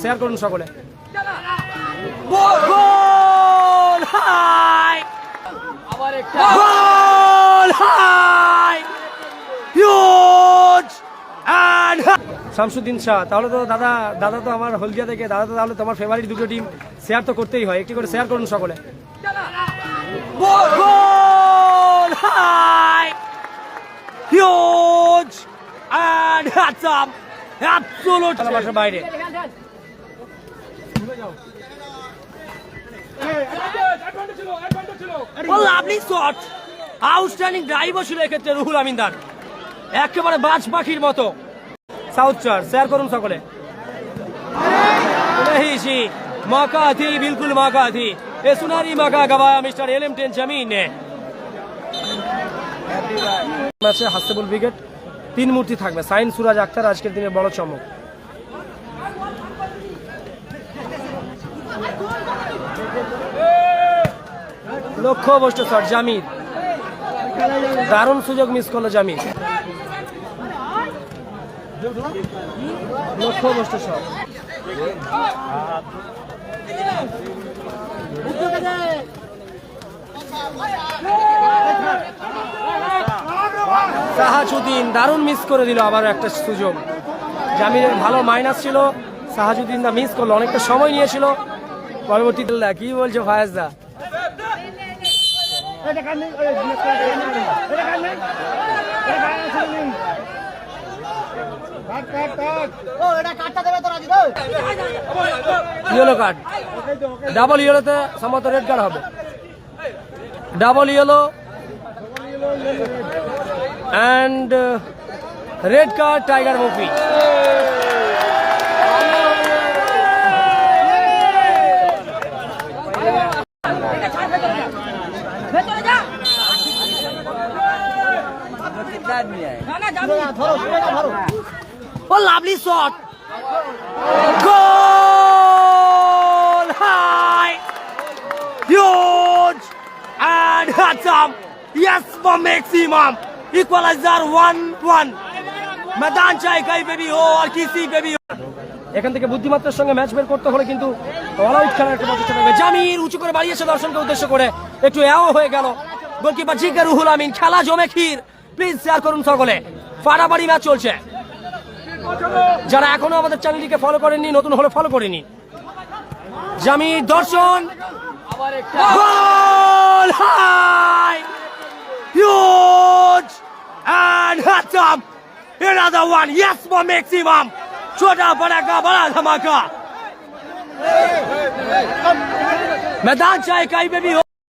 Share করুন সকলে। গোল high, আবার একটা goal high, huge and Shamsuddin Shah. তাহলে তো দাদা তো আমার হলদিয়া থেকে, দাদা তো তাহলে তোমার ফেভারিট দুটো টিম শেয়ার তো করতেই হয়, একটি করে শেয়ার করুন সকলে। গোল হাই, হিউজ এন্ড হ্যাটসাম, অ্যাবসলিউট ভালোবাসার বাইরে। লাভলি শট, আউটস্ট্যান্ডিং ড্রাইভও ছিল এক্ষেত্রে রুহুল আমিনদার, একেবারে বাজ পাখির মতো। साउथ चार शेयर करूं सकले। नहीं सी मौका थी, बिल्कुल मौका थी, ये सुनारी मौका गवाया मिस्टर एलएम10 जमीन ने। मैचे हास्तेबल विकेट, 3 मूर्ति থাকবে। সাইন সুরাজ আক্তার আজকের দিনে বড় চমক। লক্ষ্য বস্ত শট জামির, দারুণ সুযোগ মিস করলো জামির। লক্ষ্য বস্তু সব সাহাজুদ্দিন দারুণ মিস করে দিল আবার একটা সুযোগ। জামিরের ভালো মাইনাস ছিল, সাহাজুদ্দিন দা মিস করলো, অনেকটা সময় নিয়েছিল। পরবর্তীতে কি বলছো ফায়াজ দা? ইয়েলো কার্ড, ডাবল ইয়েলোতে সম্ভবত রেড কার্ড হবে। Double yellow and red card tiger মুফি। Oh, lovely shot! Goal high, huge and handsome. Yes, for maximum. Equalizer 1-1. मैदान चाहे कहीं पे भी हो और किसी पे भी हो। এখান থেকে বুদ্ধিমত্তার সঙ্গে ম্যাচ বের করতে হলে কিন্তু অল আউট খেলার একটা প্রচেষ্টা থাকবে। জামির উঁচু করে বাড়িয়েছে দর্শনকে উদ্দেশ্য করে, একটু এও হয়ে গেল। Goalkeeper GK Ruhul Amin. খেলা জমে ক্ষীর, প্লিজ শেয়ার করুন সকলে। ফাড়াফাড়ি ম্যাচ চলছে। যারা এখনো আমাদের চ্যানেলটিকে ফলো করেননি, নতুন হলে ফলো করে নিন। Jamir Darshan, goal high, huge and হ্যাটসাম, another one, yes for maximum, छोटा बड़ा का बड़ा धमाका। मैदान चाहे कहीं पे भी हो।